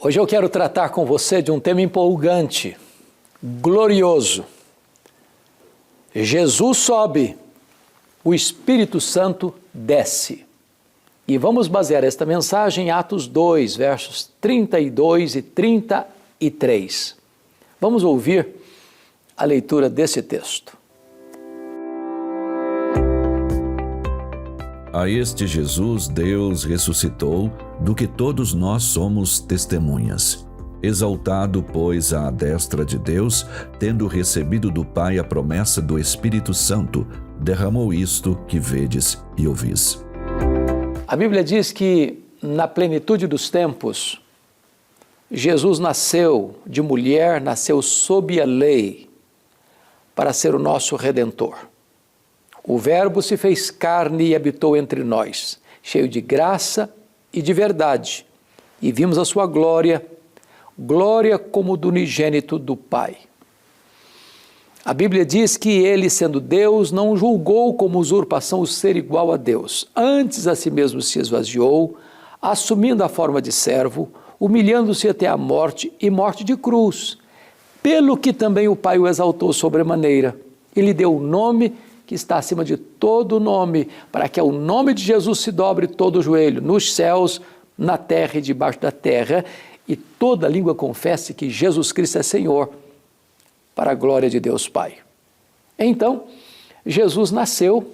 Hoje eu quero tratar com você de um tema empolgante, glorioso. Jesus sobe, o Espírito Santo desce. E vamos basear esta mensagem em Atos 2, versos 32 e 33. Vamos ouvir a leitura desse texto. A este Jesus Deus ressuscitou, do que todos nós somos testemunhas. Exaltado, pois, à destra de Deus, tendo recebido do Pai a promessa do Espírito Santo, derramou isto que vedes e ouvis. A Bíblia diz que, na plenitude dos tempos, Jesus nasceu de mulher, nasceu sob a lei, para ser o nosso Redentor. O Verbo se fez carne e habitou entre nós, cheio de graça e de verdade, e vimos a sua glória, glória como do unigênito do Pai. A Bíblia diz que ele, sendo Deus, não julgou como usurpação o ser igual a Deus. Antes a si mesmo se esvaziou, assumindo a forma de servo, humilhando-se até a morte e morte de cruz, pelo que também o Pai o exaltou sobremaneira. Ele deu o nome que está acima de todo nome, para que ao nome de Jesus se dobre todo o joelho, nos céus, na terra e debaixo da terra, e toda língua confesse que Jesus Cristo é Senhor, para a glória de Deus Pai. Então, Jesus nasceu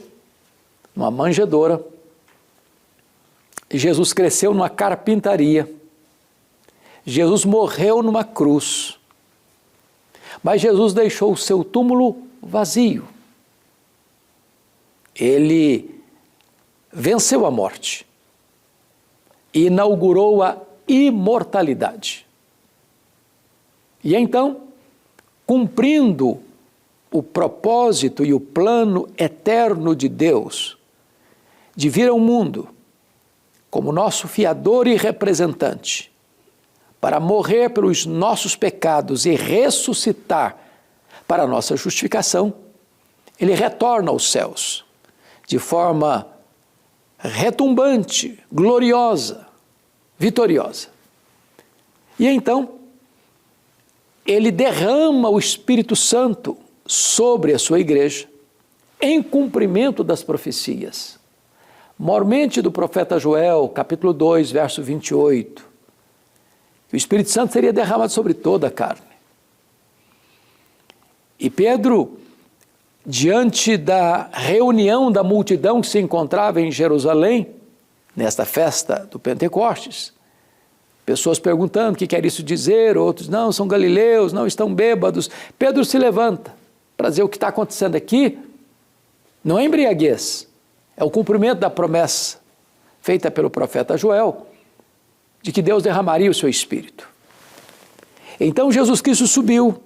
numa manjedoura, Jesus cresceu numa carpintaria, Jesus morreu numa cruz, mas Jesus deixou o seu túmulo vazio. Ele venceu a morte e inaugurou a imortalidade. E então, cumprindo o propósito e o plano eterno de Deus, de vir ao mundo como nosso fiador e representante, para morrer pelos nossos pecados e ressuscitar para a nossa justificação, ele retorna aos céus, de forma retumbante, gloriosa, vitoriosa. E então, ele derrama o Espírito Santo sobre a sua igreja, em cumprimento das profecias. Mormente do profeta Joel, capítulo 2, verso 28, que o Espírito Santo seria derramado sobre toda a carne. E Pedro, diante da reunião da multidão que se encontrava em Jerusalém, nesta festa do Pentecostes, pessoas perguntando o que quer isso dizer, outros, não, são galileus, não, estão bêbados. Pedro se levanta para dizer o que está acontecendo aqui, não é embriaguez, é o cumprimento da promessa feita pelo profeta Joel, de que Deus derramaria o seu Espírito. Então Jesus Cristo subiu,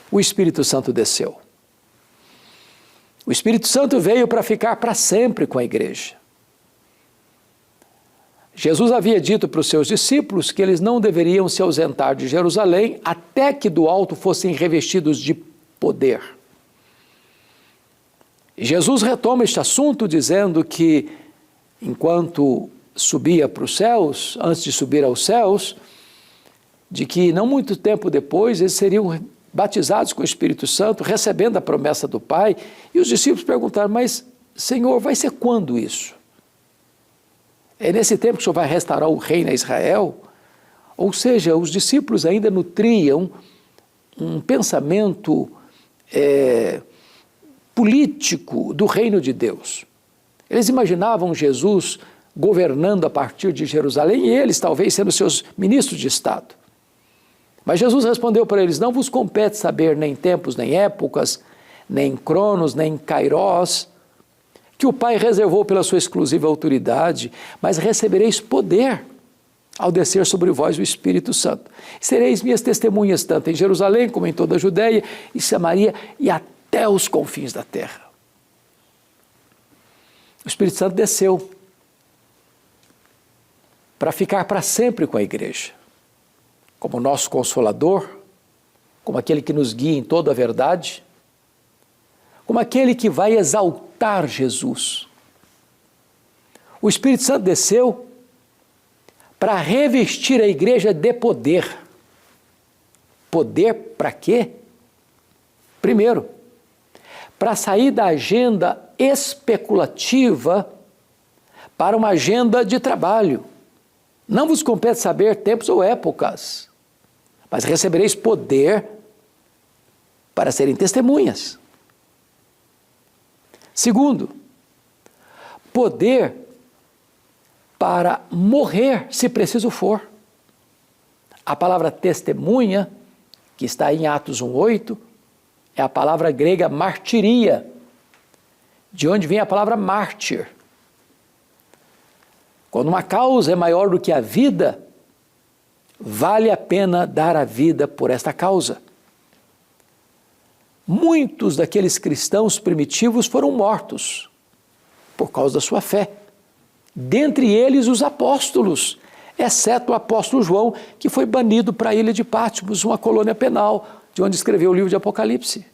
o Espírito Santo desceu. O Espírito Santo veio para ficar para sempre com a igreja. Jesus havia dito para os seus discípulos que eles não deveriam se ausentar de Jerusalém até que do alto fossem revestidos de poder. Jesus retoma este assunto dizendo que enquanto subia para os céus, antes de subir aos céus, de que não muito tempo depois eles seriam batizados com o Espírito Santo, recebendo a promessa do Pai, e os discípulos perguntaram, mas Senhor, vai ser quando isso? É nesse tempo que o Senhor vai restaurar o reino a Israel? Ou seja, os discípulos ainda nutriam um pensamento político do reino de Deus. Eles imaginavam Jesus governando a partir de Jerusalém e eles talvez sendo seus ministros de Estado. Mas Jesus respondeu para eles, não vos compete saber nem tempos, nem épocas, nem cronos, nem kairós, que o Pai reservou pela sua exclusiva autoridade, mas recebereis poder ao descer sobre vós o Espírito Santo. Sereis minhas testemunhas, tanto em Jerusalém como em toda a Judéia e Samaria e até os confins da terra. O Espírito Santo desceu para ficar para sempre com a igreja, como nosso Consolador, como aquele que nos guia em toda a verdade, como aquele que vai exaltar Jesus. O Espírito Santo desceu para revestir a igreja de poder. Poder para quê? Primeiro, para sair da agenda especulativa para uma agenda de trabalho. Não vos compete saber tempos ou épocas, mas recebereis poder para serem testemunhas. Segundo, poder para morrer, se preciso for. A palavra testemunha, que está em Atos 1:8, é a palavra grega martiria, de onde vem a palavra mártir. Quando uma causa é maior do que a vida, vale a pena dar a vida por esta causa. Muitos daqueles cristãos primitivos foram mortos por causa da sua fé. Dentre eles os apóstolos, exceto o apóstolo João, que foi banido para a ilha de Patmos, uma colônia penal, de onde escreveu o livro de Apocalipse.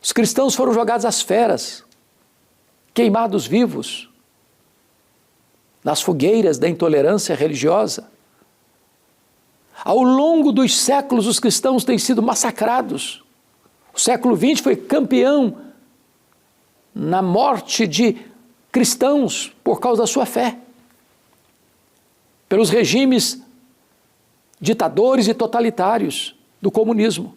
Os cristãos foram jogados às feras, queimados vivos, nas fogueiras da intolerância religiosa. Ao longo dos séculos, os cristãos têm sido massacrados. O século XX foi campeão na morte de cristãos por causa da sua fé, pelos regimes ditadores e totalitários do comunismo.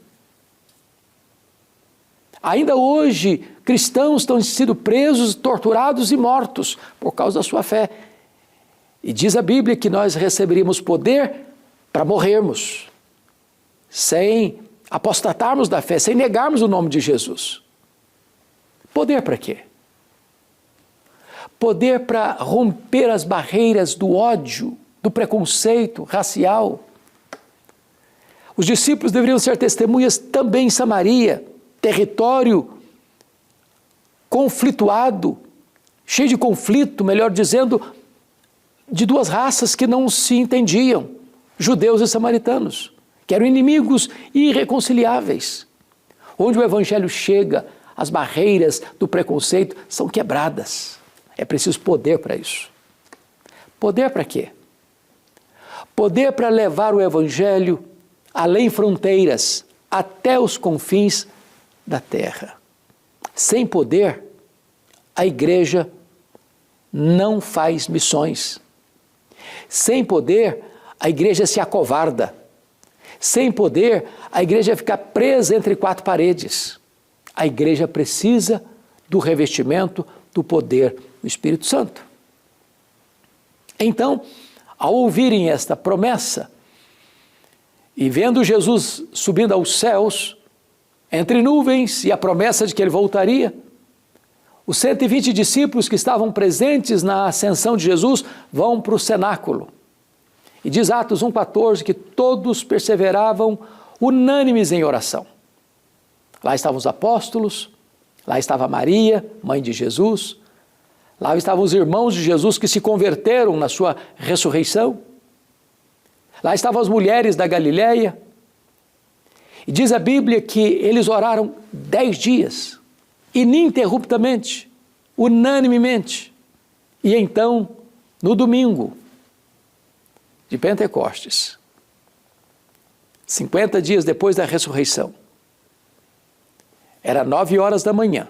Ainda hoje, cristãos estão sendo presos, torturados e mortos por causa da sua fé. E diz a Bíblia que nós receberíamos poder para morrermos, sem apostatarmos da fé, sem negarmos o nome de Jesus. Poder para quê? Poder para romper as barreiras do ódio, do preconceito racial. Os discípulos deveriam ser testemunhas também em Samaria, território conflituado, cheio de conflito, melhor dizendo, de duas raças que não se entendiam, judeus e samaritanos, que eram inimigos irreconciliáveis. Onde o evangelho chega, as barreiras do preconceito são quebradas. É preciso poder para isso. Poder para quê? Poder para levar o evangelho além fronteiras, até os confins da terra. Sem poder, a igreja não faz missões. Sem poder, a igreja se acovarda. Sem poder, a igreja fica presa entre quatro paredes. A igreja precisa do revestimento do poder do Espírito Santo. Então, ao ouvirem esta promessa e vendo Jesus subindo aos céus, entre nuvens e a promessa de que ele voltaria, os 120 discípulos que estavam presentes na ascensão de Jesus vão para o cenáculo. E diz Atos 1,14 que todos perseveravam unânimes em oração. Lá estavam os apóstolos, lá estava Maria, mãe de Jesus, lá estavam os irmãos de Jesus que se converteram na sua ressurreição, lá estavam as mulheres da Galileia. E diz a Bíblia que eles oraram 10 dias, ininterruptamente, unanimemente. E então, no domingo de Pentecostes, 50 dias depois da ressurreição, era 9 horas da manhã,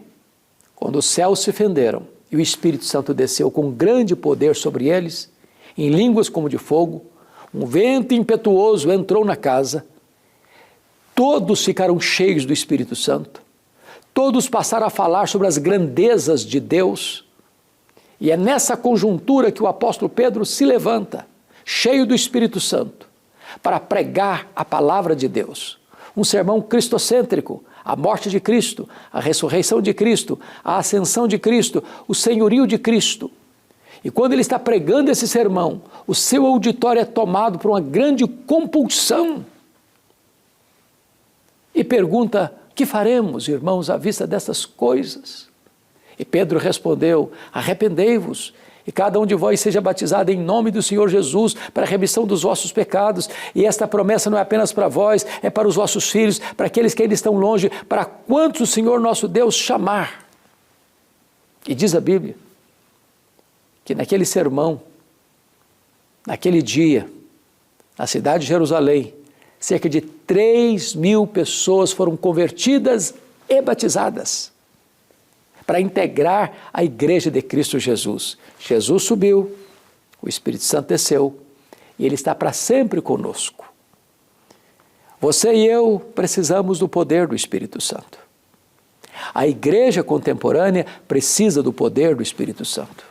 quando os céus se fenderam e o Espírito Santo desceu com grande poder sobre eles, em línguas como de fogo, um vento impetuoso entrou na casa, todos ficaram cheios do Espírito Santo, todos passaram a falar sobre as grandezas de Deus, e é nessa conjuntura que o apóstolo Pedro se levanta, cheio do Espírito Santo, para pregar a palavra de Deus. Um sermão cristocêntrico, a morte de Cristo, a ressurreição de Cristo, a ascensão de Cristo, o senhorio de Cristo. E quando ele está pregando esse sermão, o seu auditório é tomado por uma grande compulsão. E pergunta: que faremos, irmãos, à vista dessas coisas? E Pedro respondeu: arrependei-vos, e cada um de vós seja batizado em nome do Senhor Jesus para a remissão dos vossos pecados. E esta promessa não é apenas para vós, é para os vossos filhos, para aqueles que ainda estão longe, para quantos o Senhor nosso Deus chamar. E diz a Bíblia que naquele sermão, Naquele dia, na cidade de Jerusalém, cerca de 3.000 pessoas foram convertidas e batizadas para integrar a igreja de Cristo Jesus. Jesus subiu, o Espírito Santo desceu e Ele está para sempre conosco. Você e eu precisamos do poder do Espírito Santo. A igreja contemporânea precisa do poder do Espírito Santo.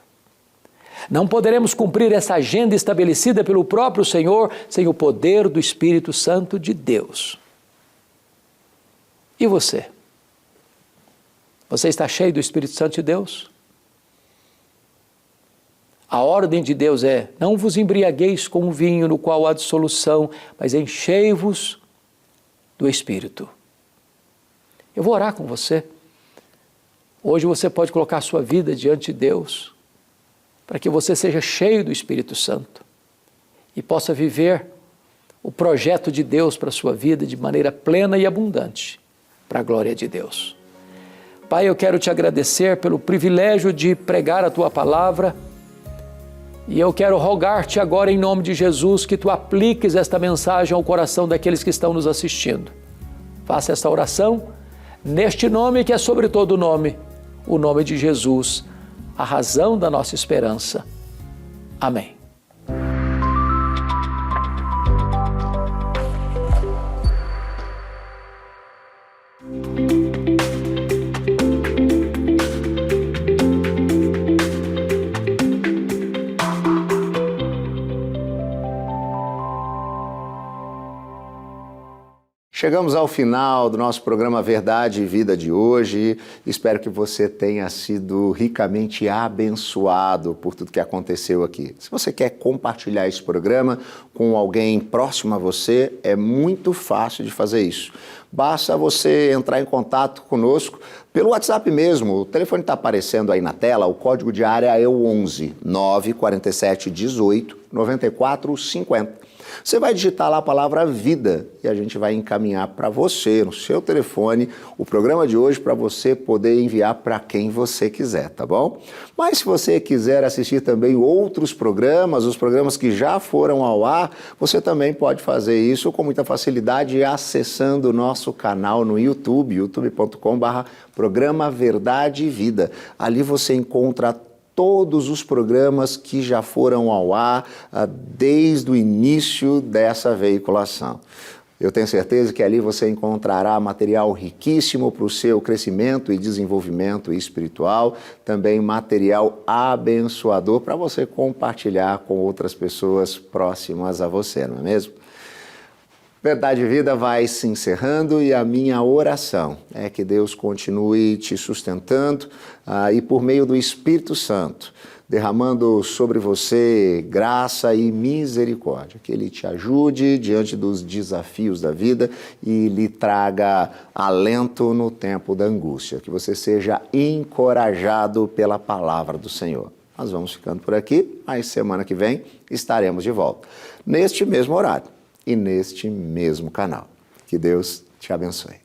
Não poderemos cumprir essa agenda estabelecida pelo próprio Senhor sem o poder do Espírito Santo de Deus. E você? Você está cheio do Espírito Santo de Deus? A ordem de Deus é: não vos embriagueis com o vinho no qual há dissolução, mas enchei-vos do Espírito. Eu vou orar com você. Hoje você pode colocar a sua vida diante de Deus, para que você seja cheio do Espírito Santo e possa viver o projeto de Deus para a sua vida de maneira plena e abundante, para a glória de Deus. Pai, eu quero te agradecer pelo privilégio de pregar a Tua palavra e eu quero rogar-te agora em nome de Jesus que Tu apliques esta mensagem ao coração daqueles que estão nos assistindo. Faça esta oração neste nome que é sobre todo nome, o nome de Jesus, a razão da nossa esperança. Amém. Chegamos ao final do nosso programa Verdade e Vida de hoje. Espero que você tenha sido ricamente abençoado por tudo que aconteceu aqui. Se você quer compartilhar esse programa com alguém próximo a você, é muito fácil de fazer isso. Basta você entrar em contato conosco pelo WhatsApp mesmo. O telefone está aparecendo aí na tela, o código de área é o 11 947 18 94 50. Você vai digitar lá a palavra vida e a gente vai encaminhar para você, no seu telefone, o programa de hoje para você poder enviar para quem você quiser, tá bom? Mas se você quiser assistir também outros programas, os programas que já foram ao ar, você também pode fazer isso com muita facilidade acessando o nosso canal no YouTube, youtube.com/programa Verdade e Vida. Ali você encontra todos os programas que já foram ao ar desde o início dessa veiculação. Eu tenho certeza que ali você encontrará material riquíssimo para o seu crescimento e desenvolvimento espiritual, também material abençoador para você compartilhar com outras pessoas próximas a você, não é mesmo? Verdade e Vida vai se encerrando e a minha oração é que Deus continue te sustentando e por meio do Espírito Santo, derramando sobre você graça e misericórdia, que Ele te ajude diante dos desafios da vida e lhe traga alento no tempo da angústia, que você seja encorajado pela palavra do Senhor. Nós vamos ficando por aqui, mas semana que vem estaremos de volta, neste mesmo horário e neste mesmo canal. Que Deus te abençoe.